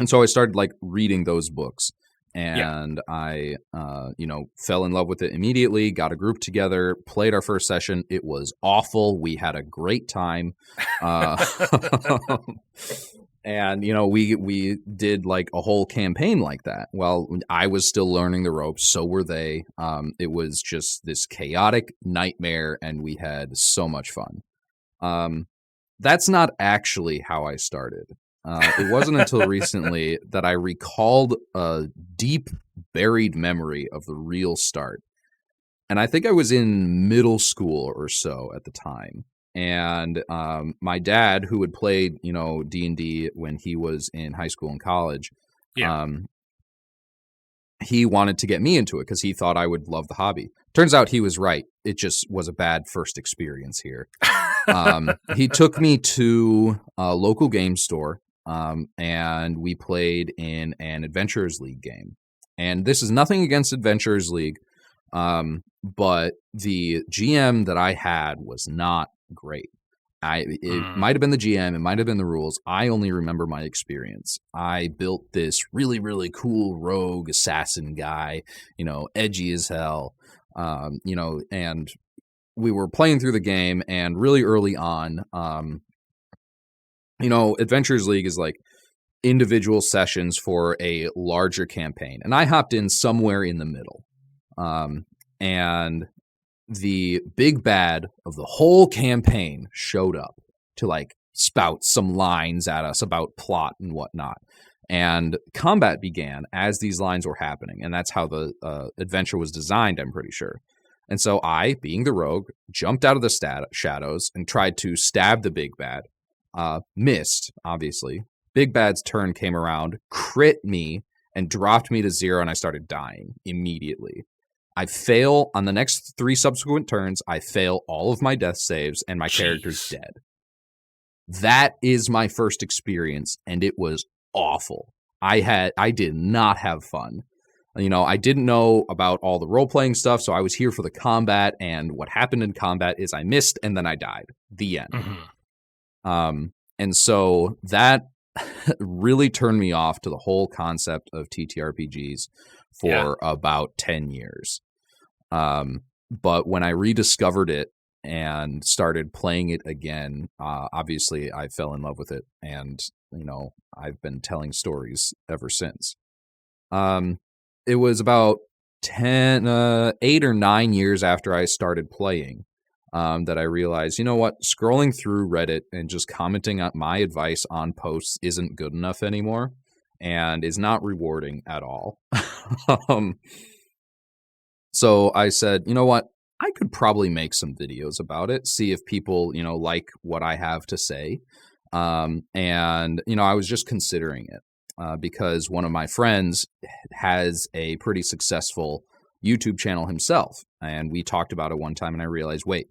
so I started like reading those books. And I, fell in love with it immediately, got a group together, played our first session. It was awful. We had a great time. And, we did like a whole campaign like that. Well, I was still learning the ropes. So were they. It was just this chaotic nightmare, and we had so much fun. That's not actually how I started. It wasn't until recently that I recalled a deep buried memory of the real start. And I think I was in middle school or so at the time. And my dad, who had played, D&D when he was in high school and college, he wanted to get me into it because he thought I would love the hobby. Turns out he was right. It just was a bad first experience here. He took me to a local game store, and we played in an Adventurers League game. And this is nothing against Adventurers League, but the GM that I had was not great. It might have been the GM, it might have been the rules. I only remember my experience. I built this really, really cool rogue assassin guy, edgy as hell, and we were playing through the game, and really early on, Adventurers League is like individual sessions for a larger campaign, and I hopped in somewhere in the middle. And the big bad of the whole campaign showed up to like spout some lines at us about plot and whatnot. And combat began as these lines were happening. And that's how the adventure was designed, I'm pretty sure. And so I, being the rogue, jumped out of the shadows and tried to stab the big bad. Missed, obviously. Big bad's turn came around, crit me, and dropped me to 0, and I started dying immediately. I fail on the next 3 subsequent turns. I fail all of my death saves, and my character's dead. That is my first experience, and it was awful. I did not have fun. I didn't know about all the role-playing stuff, so I was here for the combat, and what happened in combat is I missed, and then I died. The end. Mm-hmm. And so that really turned me off to the whole concept of TTRPGs for about 10 years. But when I rediscovered it and started playing it again, obviously I fell in love with it, and I've been telling stories ever since. It was about 8 or 9 years after I started playing that I realized, scrolling through Reddit and just commenting on my advice on posts isn't good enough anymore and is not rewarding at all. So I said, I could probably make some videos about it, see if people, like what I have to say. And, I was just considering it because one of my friends has a pretty successful YouTube channel himself. And we talked about it one time, and I realized, wait,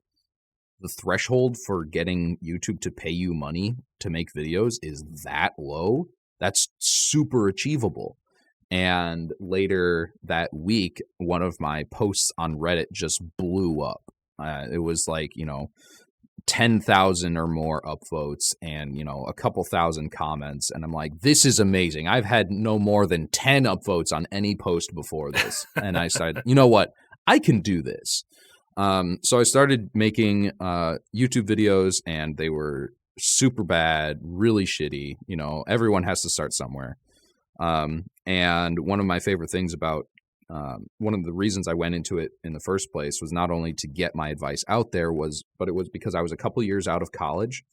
the threshold for getting YouTube to pay you money to make videos is that low? That's super achievable. And later that week, one of my posts on Reddit just blew up. It was like, 10,000 or more upvotes and, a couple thousand comments. And I'm like, this is amazing. I've had no more than 10 upvotes on any post before this. And I decided, you know what? I can do this. So I started making YouTube videos, and they were super bad, really shitty. Everyone has to start somewhere. And one of my favorite things about one of the reasons I went into it in the first place was not only to get my advice out there, but it was because I was a couple years out of college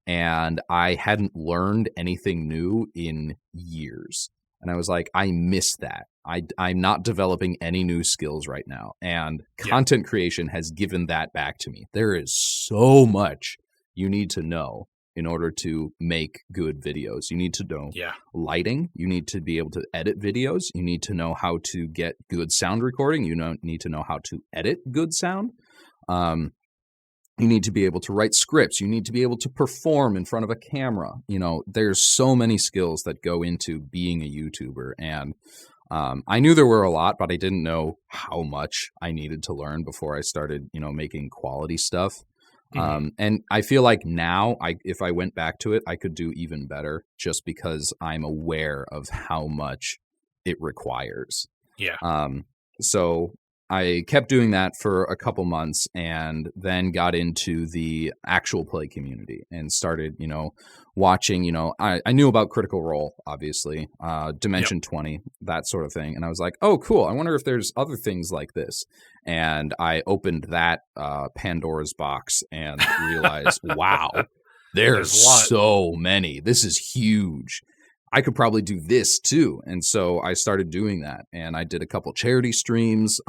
and I hadn't learned anything new in years. And I was like, I miss that. I'm not developing any new skills right now. And content creation has given that back to me. There is so much you need to know in order to make good videos. You need to know lighting. You need to be able to edit videos. You need to know how to get good sound recording. You need to know how to edit good sound. You need to be able to write scripts. You need to be able to perform in front of a camera. There's so many skills that go into being a YouTuber. And I knew there were a lot, but I didn't know how much I needed to learn before I started, making quality stuff. Mm-hmm. And I feel like now, if I went back to it, I could do even better just because I'm aware of how much it requires. Yeah. So I kept doing that for a couple months and then got into the actual play community and started, watching, I knew about Critical Role, obviously, Dimension 20, that sort of thing. And I was like, oh, cool. I wonder if there's other things like this. And I opened that Pandora's box and realized, wow, There's There's a lot. so many. This is huge. I could probably do this too. And so I started doing that, and I did a couple charity streams.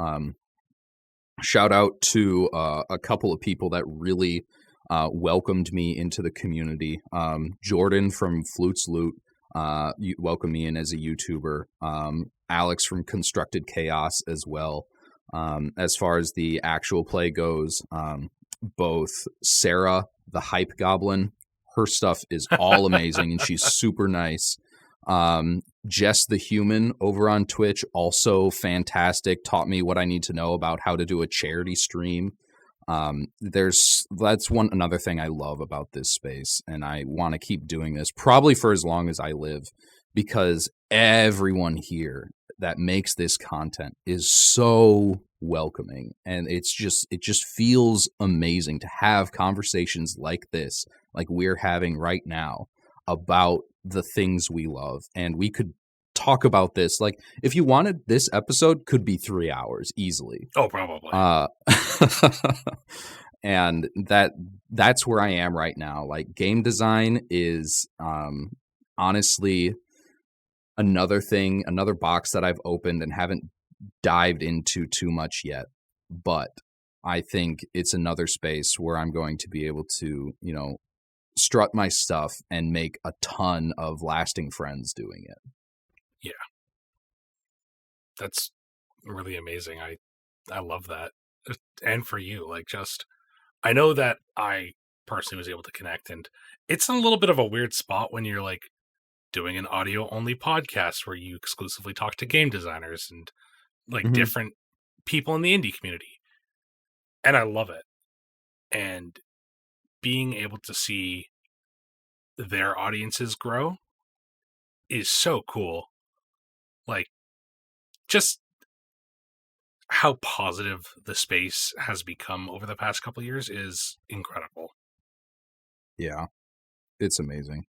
Shout out to a couple of people that really welcomed me into the community. Jordan from Flutes Loot welcomed me in as a YouTuber. Alex from Constructed Chaos as well. As far as the actual play goes, both Sarah, the Hype Goblin, her stuff is all amazing, and she's super nice. Jess the Human over on Twitch, also fantastic, taught me what I need to know about how to do a charity stream. That's another thing I love about this space, and I want to keep doing this probably for as long as I live, because everyone here that makes this content is so welcoming, and it just feels amazing to have conversations like this, like we're having right now, about the things we love. And we could talk about this, like, if you wanted, this episode could be 3 hours easily. Oh, probably. And that's where I am right now. Like, game design is honestly another box that I've opened and haven't dived into too much yet, but I think it's another space where I'm going to be able to, strut my stuff and make a ton of lasting friends doing it. Yeah. That's really amazing. I love that. And for you, like, just, I know that I personally was able to connect, and it's a little bit of a weird spot when you're like doing an audio only podcast where you exclusively talk to game designers and like different people in the indie community. And I love it. And being able to see their audiences grow is so cool. Like, just how positive the space has become over the past couple of years is incredible. Yeah, it's amazing.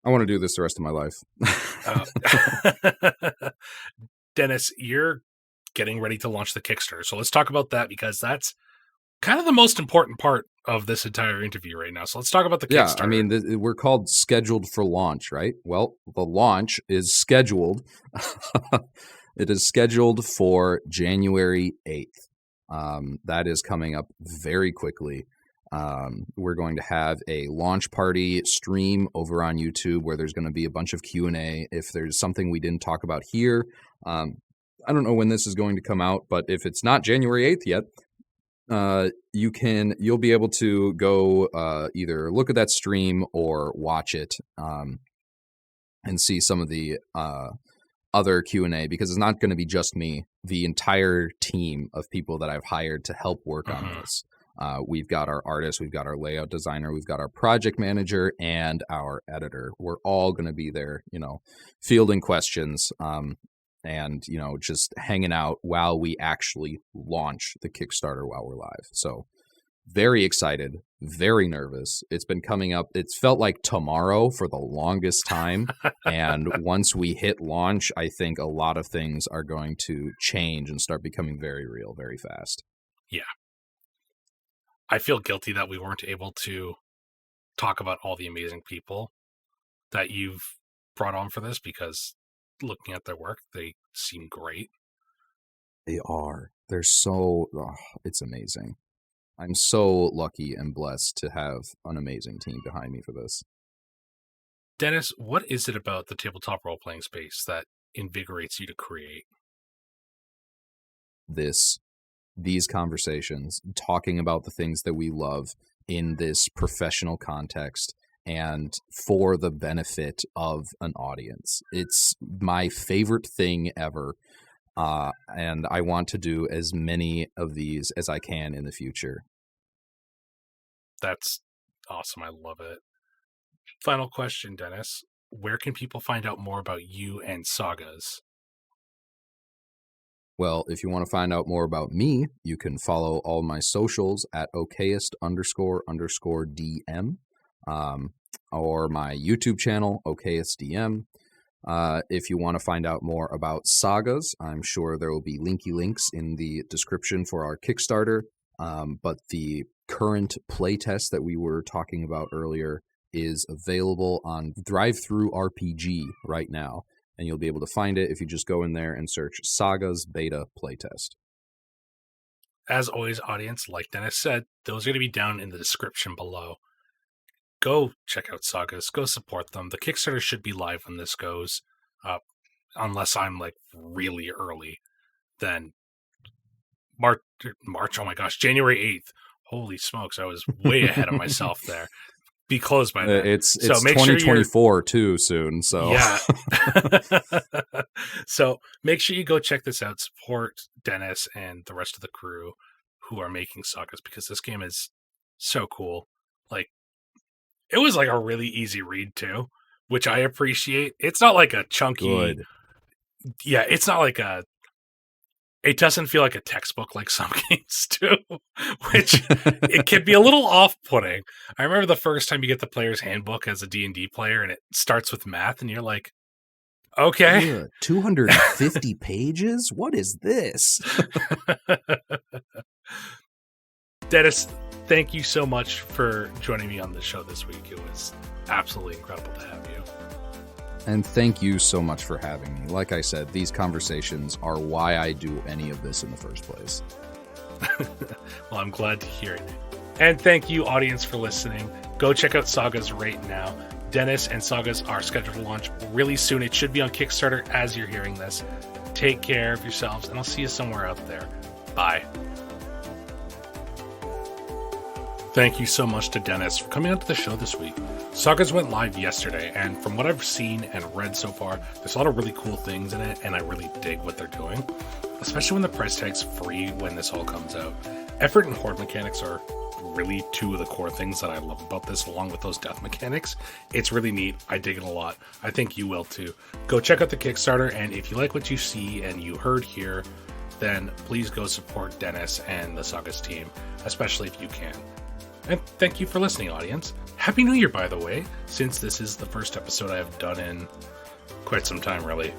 I want to do this the rest of my life. Dennis, you're getting ready to launch the Kickstarter. So let's talk about that, because that's kind of the most important part of this entire interview right now. So let's talk about the Kickstarter. Yeah, I mean, we're called scheduled for launch, right? Well, the launch is scheduled. It is scheduled for January 8th. That is coming up very quickly. We're going to have a launch party stream over on YouTube where there's going to be a bunch of Q&A. If there's something we didn't talk about here, I don't know when this is going to come out, but if it's not January 8th yet, you'll be able to go either look at that stream or watch it and see some of the other Q&A, because it's not going to be just me. The entire team of people that I've hired to help work on this. We've got our artist, we've got our layout designer, we've got our project manager, and our editor. We're all going to be there, fielding questions, and, just hanging out while we actually launch the Kickstarter while we're live. So very excited, very nervous. It's been coming up. It's felt like tomorrow for the longest time. And once we hit launch, I think a lot of things are going to change and start becoming very real very fast. Yeah. I feel guilty that we weren't able to talk about all the amazing people that you've brought on for this, because looking at their work, they seem great. They are. They're so, it's amazing. I'm so lucky and blessed to have an amazing team behind me for this. Dennis, what is it about the tabletop role-playing space that invigorates you to create? These conversations, talking about the things that we love in this professional context and for the benefit of an audience. It's my favorite thing ever. And I want to do as many of these as I can in the future. That's awesome. I love it. Final question, Dennis. Where can people find out more about you and SAGAS? Well, if you want to find out more about me, you can follow all my socials at okayest__DM, or my YouTube channel, okayestdm. If you want to find out more about SAGAS, I'm sure there will be links in the description for our Kickstarter. But the current playtest that we were talking about earlier is available on Drive-Thru RPG right now. And you'll be able to find it if you just go in there and search SAGAS Beta Playtest. As always, audience, like Dennis said, those are going to be down in the description below. Go check out SAGAS. Go support them. The Kickstarter should be live when this goes. Unless I'm like really early. Then March, oh my gosh, January 8th. Holy smokes, I was way ahead of myself there. Be closed by then. It's 2024 too soon, so yeah. So make sure you go check this out. Support Dennis and the rest of the crew who are making SAGAS, because this game is so cool. Like, it was like a really easy read too, which I appreciate. It's not like a chunky. Yeah, it's not like a. It doesn't feel like a textbook like some games do, which it can be a little off-putting. I remember the first time you get the player's handbook as a D&D player and it starts with math and you're like, okay. 250 pages? What is this? Dennis, thank you so much for joining me on the show this week. It was absolutely incredible to have you. And thank you so much for having me. Like I said, these conversations are why I do any of this in the first place. Well, I'm glad to hear it. And thank you, audience, for listening. Go check out SAGAS right now. Dennis and SAGAS are scheduled to launch really soon. It should be on Kickstarter as you're hearing this. Take care of yourselves, and I'll see you somewhere out there. Bye. Thank you so much to Dennis for coming out to the show this week. SAGAS went live yesterday, and from what I've seen and read so far, there's a lot of really cool things in it, and I really dig what they're doing, especially when the price tag's free when this all comes out. Effort and horde mechanics are really two of the core things that I love about this, along with those death mechanics. It's really neat. I dig it a lot. I think you will too. Go check out the Kickstarter, and if you like what you see and you heard here, then please go support Dennis and the SAGAS team, especially if you can. And thank you for listening, audience. Happy New Year, by the way, since this is the first episode I have done in quite some time, really.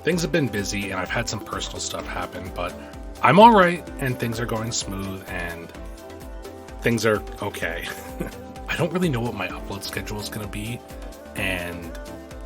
Things have been busy, and I've had some personal stuff happen, but I'm all right, and things are going smooth, and things are okay. I don't really know what my upload schedule is going to be, and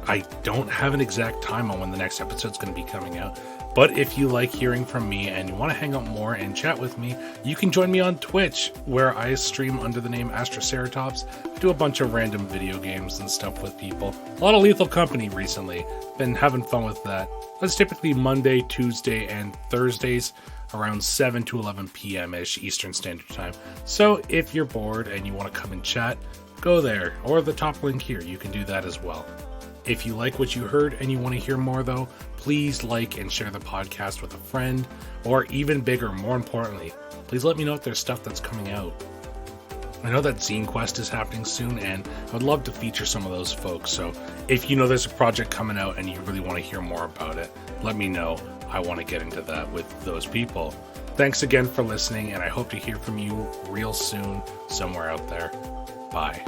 I don't have an exact time on when the next episode is going to be coming out. But if you like hearing from me and you want to hang out more and chat with me, you can join me on Twitch, where I stream under the name Astraceratops. I do a bunch of random video games and stuff with people. A lot of Lethal Company recently. Been having fun with that. That's typically Monday, Tuesday, and Thursdays around 7 to 11 p.m.-ish Eastern Standard Time. So if you're bored and you want to come and chat, go there. Or the top link here, you can do that as well. If you like what you heard and you want to hear more, though, please like and share the podcast with a friend, or even bigger, more importantly, please let me know if there's stuff that's coming out. I know that Zine Quest is happening soon, and I would love to feature some of those folks, so if you know there's a project coming out and you really want to hear more about it, let me know. I want to get into that with those people. Thanks again for listening, and I hope to hear from you real soon somewhere out there. Bye.